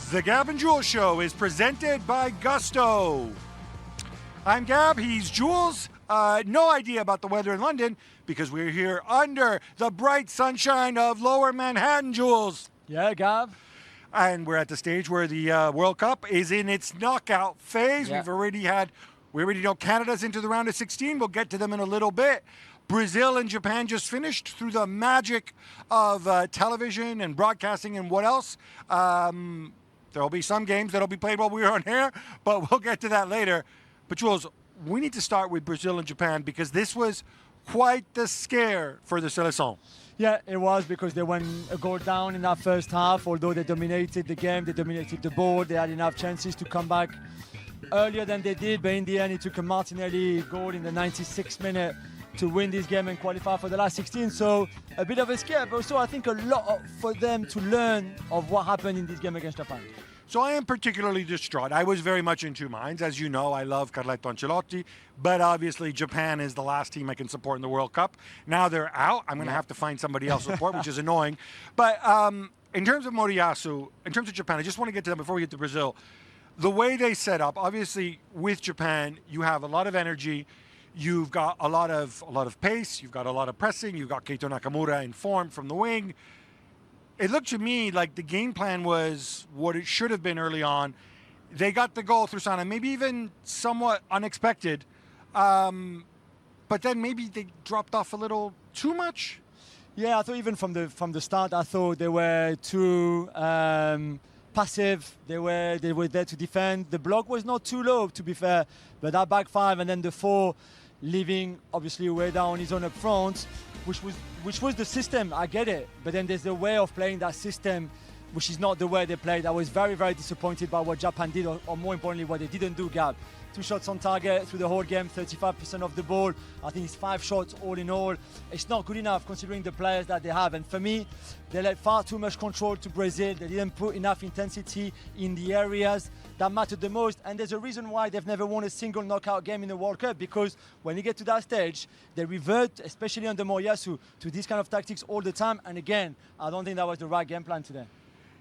The Gab and Jules Show is presented by Gusto. I'm Gab, he's Jules. No idea about the weather in London because we're here under the bright sunshine of Lower Manhattan, Jules. Yeah, Gab. And we're at the stage where the World Cup is in its knockout phase. Yeah. We already know Canada's into the round of 16. We'll get to them in a little bit. Brazil and Japan just finished through the magic of television and broadcasting and what else. There'll be some games that'll be played while we're on air, but we'll get to that later. But Jules, we need to start with Brazil and Japan because this was quite the scare for the Seleção. Yeah, it was because they went a goal down in that first half. Although they dominated the game, they dominated the ball, they had enough chances to come back earlier than they did, but in the end it took a Martinelli goal in the 96th minute to win this game and qualify for the last 16. So a bit of a scare, but also I think a lot for them to learn of what happened in this game against Japan. So I am particularly distraught. I was very much in two minds. As you know, I love Carletto Ancelotti, but obviously Japan is the last team I can support in the World Cup. Now they're out. I'm going to have to find somebody else to support, which is annoying. But in terms of Moriyasu, in terms of Japan, I just want to get to them before we get to Brazil. The way they set up, obviously with Japan, you have a lot of energy. You've got a lot of pace. You've got a lot of pressing. You've got Keito Nakamura in form from the wing. It looked to me like the game plan was what it should have been early on. They got the goal through Sana, maybe even somewhat unexpected. But then maybe they dropped off a little too much. Yeah, I thought even from the start, I thought they were too passive. They were there to defend. The block was not too low, to be fair, but that back five and then the four leaving obviously way down his own up front, which was the system. I get it, but then there's a way of playing that system which is not the way they played. I was very, very disappointed by what Japan did, or more importantly, what they didn't do, Gab. 2 shots on target through the whole game, 35% of the ball. I think it's 5 shots all in all. It's not good enough considering the players that they have. And for me, they let far too much control to Brazil. They didn't put enough intensity in the areas that mattered the most. And there's a reason why they've never won a single knockout game in the World Cup, because when you get to that stage, they revert, especially under Moriyasu, to these kind of tactics all the time. And again, I don't think that was the right game plan today.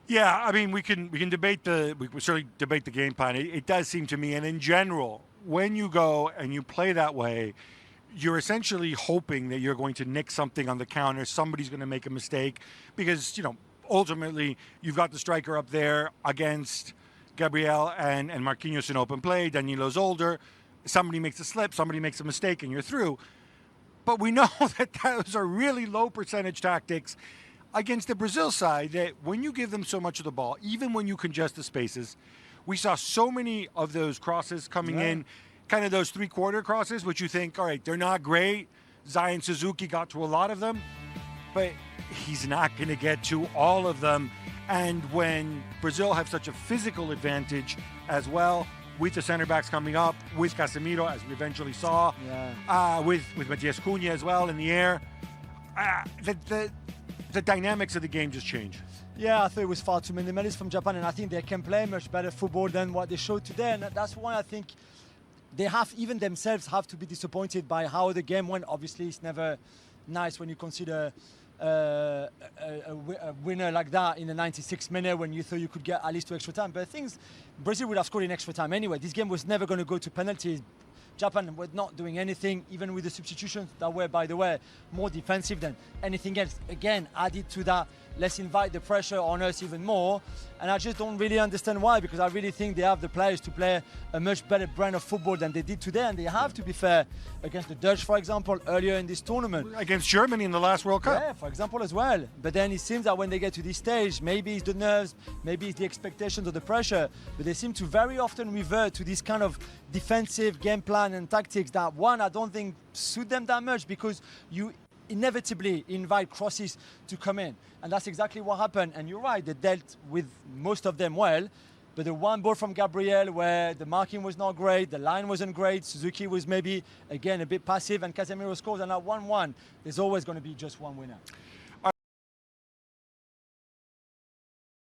Yeah, I mean, we can debate we can certainly debate the game plan. It does seem to me, and in general, when you go and you play that way, you're essentially hoping that you're going to nick something on the counter. Somebody's going to make a mistake because, ultimately you've got the striker up there against Gabriel and Marquinhos in open play. Danilo's older. Somebody makes a slip, somebody makes a mistake, and you're through. But we know that those are really low percentage tactics against the Brazil side, that when you give them so much of the ball, even when you congest the spaces, we saw so many of those crosses coming in, kind of those three-quarter crosses, which you think, all right, they're not great. Zion Suzuki got to a lot of them, but he's not going to get to all of them. And when Brazil have such a physical advantage as well, with the center backs coming up, with Casemiro, as we eventually saw, with Matias Cunha as well in the air, the dynamics of the game just change. Yeah, I thought it was far too minimalist from Japan, and I think they can play much better football than what they showed today. And that's why I think they even themselves have to be disappointed by how the game went. Obviously, it's never nice when you consider a winner like that in the 96th minute when you thought you could get at least 2 extra time. But things, Brazil would have scored in extra time anyway. This game was never going to go to penalties. Japan were not doing anything, even with the substitutions that were, by the way, more defensive than anything else. Again, added to that, let's invite the pressure on us even more. And I just don't really understand why, because I really think they have the players to play a much better brand of football than they did today. And they have, to be fair, against the Dutch, for example, earlier in this tournament. Against Germany in the last World Cup. Yeah, for example, as well. But then it seems that when they get to this stage, maybe it's the nerves, maybe it's the expectations or the pressure, but they seem to very often revert to this kind of defensive game plan and tactics that, one, I don't think suit them that much, because you inevitably invite crosses to come in. And that's exactly what happened. And you're right, they dealt with most of them well. But the one ball from Gabriel where the marking was not great, the line wasn't great, Suzuki was maybe, again, a bit passive, and Casemiro scores, and at 1-1, there's always going to be just one winner.